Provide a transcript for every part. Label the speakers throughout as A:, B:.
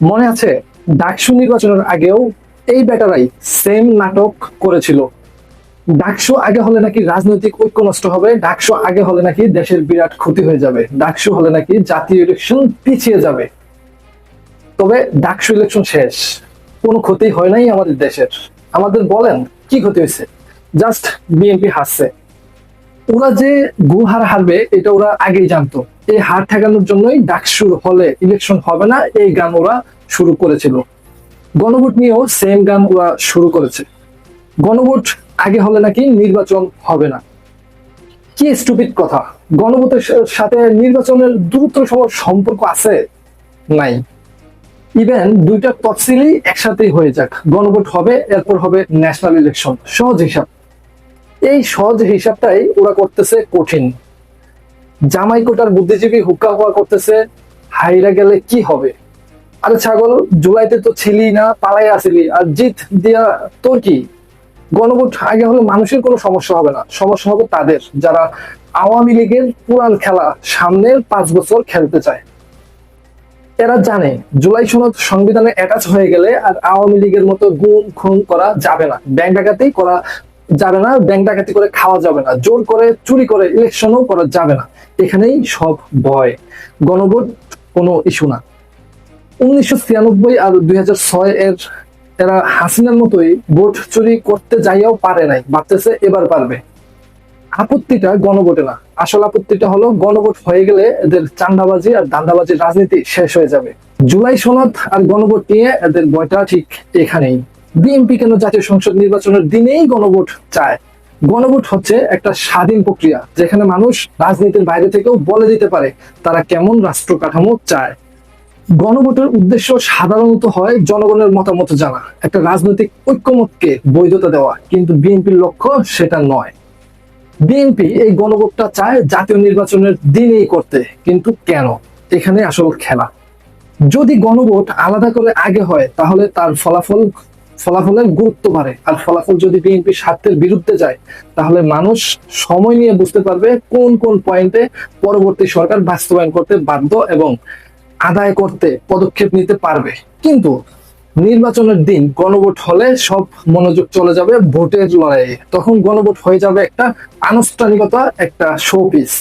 A: মনে আছে ডাকসু নির্বাচনের আগেও এই বেটারাই সেম নাটক করেছিল। ডাকসু আগে হলে নাকি রাজনৈতিক ঐক্য নষ্ট হবে, ডাকসু আগে হলে নাকি দেশের বিরাট ক্ষতি হয়ে যাবে, ডাকসু হলে নাকি জাতীয় ইলেকশন পিছিয়ে যাবে। তবে ডাকসু ইলেকশন শেষ, কোনো ক্ষতি হয় নাই আমাদের দেশের। আমাদের বলেন কি ক্ষতি হয়েছে? জাস্ট বিএনপি হারছে। ওরা যে গুহার হারবে এটা ওরা আগেই জানতো। এই হার ঠেকানোর জন্যই ডাকসুর হলে ইলেকশন হবে না এই গান ওরা শুরু করেছিল। গণভোট নিয়েও সেম গান ওরা শুরু করেছে। গণভোট আগে হলে নাকি নির্বাচন হবে না। কি স্টুপিড কথা! গণভোটের সাথে নির্বাচনের দ্রুত সম্পর্ক আছে? নাই। ইভেন দুইটা তফসিলই একসাথেই হয়ে যাক, গণভোট হবে, এরপর হবে ন্যাশনাল ইলেকশন। সহজ হিসাব। এই সহজ হিসাবটাই ওরা করতেছে কঠিন। জামাই কোটার বুদ্ধিজীবী হুক্কা হুয়া করতেছে হাইরা গেলে কি হবে। আরে ছাগল, জুলাইতে তো ছিলি না, পালাই আসিলি, আর জিত দিয়া তোর কি? গণভোট আগে হলে মানুষের কোনো সমস্যা হবে না, সমস্যা হবে তাদের যারা আওয়ামী লীগের পুরান খেলা সামনের 5 বছর খেলতে চায়। এরা জানে জুলাই সনদ সংবিধানে অ্যাটাচ হয়ে গেলে আর আওয়ামী লীগের মতো গুম খুন করা যাবে না, ব্যাংক ডাকাতি করা যাবে না, ব্যাংক ডাকাতি করে খাওয়া যাবে না, জোর করে চুরি করে ইলেকশনও করা যাবে না। এখানেই সব ভয়। গণভোট কোনো ইস্যু না। 1996 আর 2006 এর এরা হাসিনার মতোই ভোট চুরি করতে যাইয়াও পারে নাই, ভাবতেছে এবার পারবে। আপত্তিটা গণভোটে না, আসল আপত্তিটা হলো গণভোট হয়ে গেলে এদের চান্দাবাজি আর দান্দাবাজির রাজনীতি শেষ হয়ে যাবে। জুলাই সনদ আর গণভোট নিয়ে এদের ভয়টা ঠিক এখানেই। বিএনপি কেন জাতীয় সংসদ নির্বাচনের দিনেই গণভোট চায়? গণভোট হচ্ছে একটা স্বাধীন প্রক্রিয়া যেখানে মানুষ রাজনীতির বাইরে থেকেও বলে দিতে পারে তারা কেমন রাষ্ট্র কাঠামো চায়। গণভোটের উদ্দেশ্য সাধারণত হয় জনগণের মতামত জানা, একটা রাজনৈতিক ঐক্যমতকে বৈধতা দেওয়া, কিন্তু বিএনপির লক্ষ্য সেটা নয়। বিএনপি এই গণভোটটা চায় জাতীয় নির্বাচনের দিনেই করতে, কিন্তু কেন? এখানে আসল খেলা। যদি গণভোট আলাদা করে আগে হয় তাহলে তার ফলাফলের গুরুত্ব বাড়ে, আর ফলাফল যদি বিএনপির স্বার্থের বিরুদ্ধে যায় তাহলে মানুষ সময় নিয়ে বুঝতে পারবে কোন কোন পয়েন্টে পরবর্তী সরকার বাস্তবায়ন করতে বাধ্য এবং আদায় করতে পদক্ষেপ নিতে পারবে। কিন্তু নির্বাচনের দিন গণভোট হলে সব মনোযোগ চলে যাবে ভোটের লড়াইয়ে। তখন গণভোট হয়ে যাবে একটা আনুষ্ঠানিকতা, একটা শোপিস।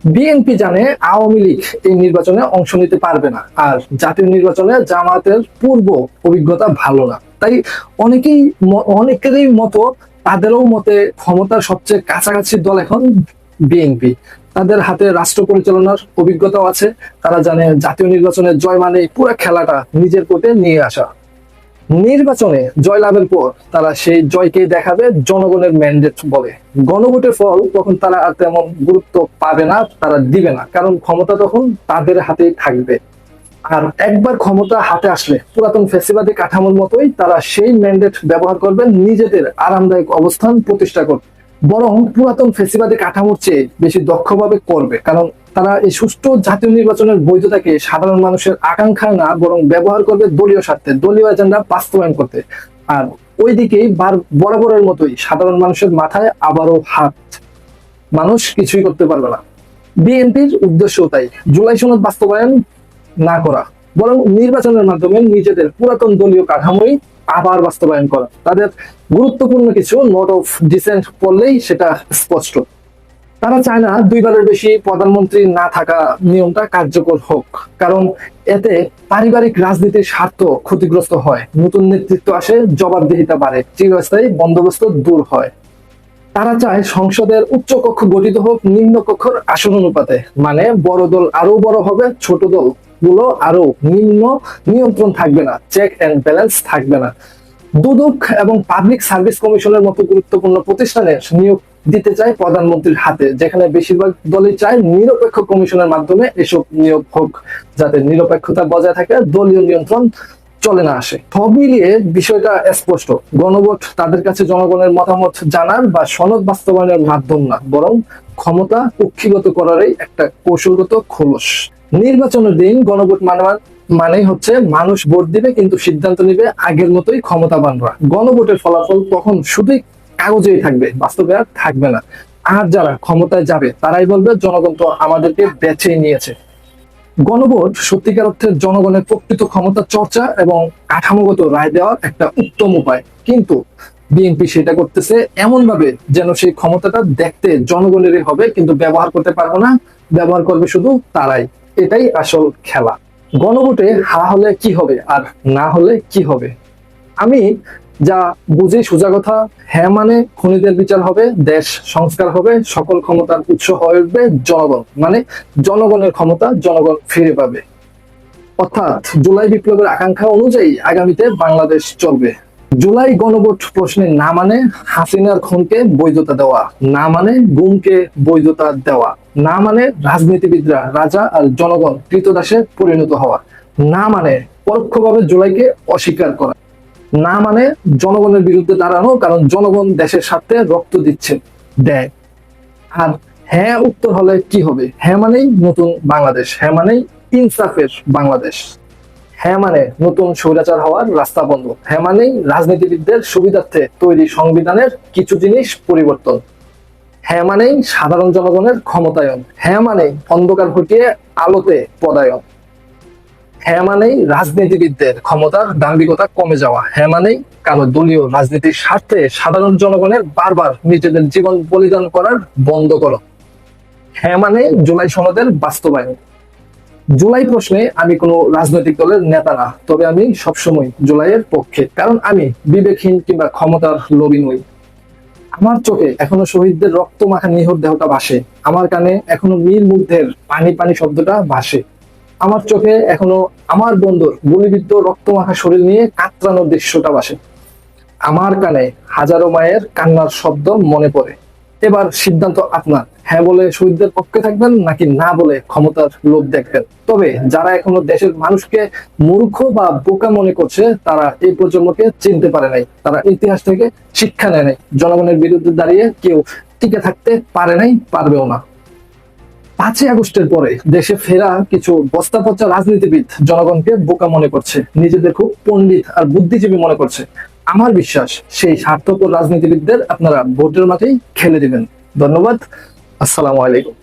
A: বিএনপি জানে আওয়ামী লীগ এই নির্বাচনে অংশ নিতে পারবে না, আর জাতীয় নির্বাচনে জামায়াতের পূর্ব অভিজ্ঞতা ভালো না। তাই অনেকেরই মতো, তাদেরও মতে ক্ষমতার সবচেয়ে কাছাকাছি দল এখন বিএনপি। তাদের হাতে রাষ্ট্র পরিচালনার অভিজ্ঞতাও আছে। তারা জানে জাতীয় নির্বাচনে জয় মানে পুরো খেলাটা নিজের কোর্টে নিয়ে আসা। নির্বাচনে জয়লাভের পর তারা সেই জয়কে দেখাবে জনগণের ম্যান্ডেট বলে। গণভোটের ফল তখন তারা আর তেমন গুরুত্ব পাবে না, তারা দিবে না, কারণ ক্ষমতা তখন তাদের হাতেই থাকবে। আর একবার ক্ষমতা হাতে আসলে পুরাতন ফ্যাসিবাদী কাঠামোর মতোই তারা সেই ম্যান্ডেট ব্যবহার করবেন নিজেদের আরামদায়ক অবস্থান প্রতিষ্ঠা করতে। বরং পুরাতন ফ্যাসিবাদী কাঠামোর চেয়ে বেশি দক্ষভাবে করবে, কারণ তারা এই সুষ্ঠু জাতীয় নির্বাচনের বৈধতাকে সাধারণ মানুষের আকাঙ্ক্ষা না বরং ব্যবহার করবে দলীয় স্বার্থে, দলীয় এজেন্ডা বাস্তবায়ন করতে। আর ওইদিকেই বরাবরের মতোই সাধারণ মানুষের মাথায় আবারও হাত। মানুষ কিছুই করতে পারবে না। বিএনপির উদ্দেশ্য তাই জুলাই সনদ বাস্তবায়ন না করা, বরং নির্বাচনের মাধ্যমে নিজেদের পুরাতন দলীয় কাঠামোই আবার বাস্তবায়ন করা। তাদের গুরুত্বপূর্ণ কিছু নোট অফ ডিসেন্ট পড়লেই সেটা স্পষ্ট। তারা চায় না দুইবারের বেশি প্রধানমন্ত্রী না থাকা নিয়মটা কার্যকর হোক, কারণ এতে পারিবারিক রাজনীতির স্বার্থ ক্ষতিগ্রস্ত হয়, নতুন নেতৃত্ব আসে, জবাবদিহিতা বাড়ে, চিরস্থায়ী বন্দোবস্ত দূর হয়। তারা চায় সংসদের উচ্চ কক্ষ গঠিত হোক নিম্ন কক্ষর আসন অনুপাতে, মানে বড় দল আরো বড় হবে, ছোট দল গুলো আরো নিম্ন, নিয়ন্ত্রণ থাকবে না, চেক এন্ড ব্যালেন্স থাকবে না। দুদক এবং পাবলিক সার্ভিস কমিশনের মতো গুরুত্বপূর্ণ প্রতিষ্ঠানে নিয়োগ দিতে চায় প্রধানমন্ত্রীর হাতে, যেখানে বেশিরভাগ দলই চায় নিরপেক্ষ কমিশনের মাধ্যমে এসব নিয়োগ হোক, যাতে নিরপেক্ষতা বজায় থাকে, দলীয় নিয়ন্ত্রণ চলে না আসে। সব মিলিয়ে বিষয়টা স্পষ্ট। গণভোট তাদের কাছে জনগণের মতামত জানার বা সনদ বাস্তবায়নের মাধ্যম না, বরং ক্ষমতা কুক্ষিগত করারই একটা কৌশলগত খোলস। নির্বাচনের দিন গণভোট মানেই হচ্ছে মানুষ ভোট দিবে কিন্তু সিদ্ধান্ত নিবে আগের মতোই ক্ষমতাবানরা। গণভোটের ফলাফল তখন শুধুই কাগজেই থাকবে, বাস্তবে আর থাকবে না। আর যারা ক্ষমতায় যাবে তারাই বলবে জনগণ তো আমাদেরকে বেছে নিয়েছে। গণভোট সত্যিকার অর্থে জনগণের প্রকৃত ক্ষমতা চর্চা এবং কাঠামোগত রায় দেওয়ার একটা উত্তম উপায়, কিন্তু বিএনপি সেটা করতেছে এমন ভাবে যেন সেই ক্ষমতাটা দেখতে জনগণেরই হবে, কিন্তু ব্যবহার করতে পারবো না, ব্যবহার করবে শুধু তারাই। এটাই আসল খেলা। গণভোটে হা হলে কি হবে আর না হলে কি হবে? আমি যা বুঝি সোজা কথা, হ্যাঁ মানে খুনিদের বিচার হবে, দেশ সংস্কার হবে, সকল ক্ষমতার উৎস হয়ে উঠবে জনগণ, মানে জনগণের ক্ষমতা জনগণ ফিরে পাবে। অর্থাৎ জুলাই বিপ্লবের আকাঙ্ক্ষা অনুযায়ী আগামীতে বাংলাদেশ চলবে। জুলাই গণভোট প্রশ্নে না মানে হাসিনার খুনকে বৈধতা দেওয়া, না মানে গুমকে বৈধতা দেওয়া, না মানে রাজনীতিবিদরা রাজা আর জনগণ কৃতদাসে পরিণত হওয়া, না মানে পরোক্ষভাবে জুলাইকে অস্বীকার করা, না মানে জনগণের বিরুদ্ধে দাঁড়ানো, কারণ জনগণ দেশের স্বার্থে রক্ত দিচ্ছে, দেয়। আর হ্যাঁ উত্তর হলে কি হবে? হ্যাঁ মানেই নতুন বাংলাদেশ, হ্যাঁ মানেই ইনসাফের বাংলাদেশ, হ্যাঁ মানে নতুন স্বৈরাচার হওয়ার রাস্তা বন্ধ, হ্যাঁ মানেই রাজনীতিবিদদের সুবিধার্থে তৈরি সংবিধানের কিছু জিনিস পরিবর্তন, হ্যাঁ মানেই সাধারণ জনগণের ক্ষমতায়ন, হ্যাঁ মানেই অন্ধকার হটিয়ে আলোতে পদায়ন, হ্যাঁ মানেই রাজনীতিবিদদের ক্ষমতার দাম্ভিকতা কমে যাওয়া, হ্যাঁ মানেই কারো দলীয় রাজনীতির স্বার্থে সাধারণ জনগণের বারবার নিজেদের জীবন বলিদান করার বন্ধ করো, হ্যাঁ মানে জুলাই সনদের বাস্তবায়ন। জুলাই প্রশ্নে আমি কোনো রাজনৈতিক দলের নেতা না, তবে আমি সবসময় জুলাইয়ের পক্ষে, কারণ আমি বিবেকহীন কিংবা ক্ষমতার লোভী নই। আমার চোখে এখনো শহীদদের রক্ত মাখা নিহত দেহটা ভাসে, আমার কানে এখনো মীর মুগ্ধের পানি পানি শব্দটা ভাসে, আমার চোখে এখনো আমার বন্ধুর গুলিবিদ্ধ রক্ত মাখা শরীর নিয়ে কাতরানোর দৃশ্যটা ভাসে, আমার কানে হাজারো মায়ের কান্নার শব্দ মনে পড়ে। এবার সিদ্ধান্ত আপনার, হ্যাঁ বলে শহীদদের পক্ষে থাকবেন নাকি না বলে ক্ষমতার লোভ দেখবেন। তবে যারা এখনো দেশের মানুষকে মূর্খ বা বোকা মনে করছে, তারা এই প্রজন্মকে চিনতে পারে নাই, তারা ইতিহাস থেকে শিক্ষা নেয় নাই। জনগণের বিরুদ্ধে দাঁড়িয়ে কেউ টিকে থাকতে পারে নাই, পারবেও না। 5ই আগস্টের পরে দেশে ফেরা কিছু বস্তাপচা রাজনীতিবিদ জনগণকে বোকা মনে করছে, নিজেদের খুব পণ্ডিত আর বুদ্ধিজীবী মনে করছে। আমার বিশ্বাস সেই স্বার্থপর রাজনীতিবিদদের আপনারা ভোটের মাঠেই খেলে দিবেন। ধন্যবাদ। আসসালামু আলাইকুম।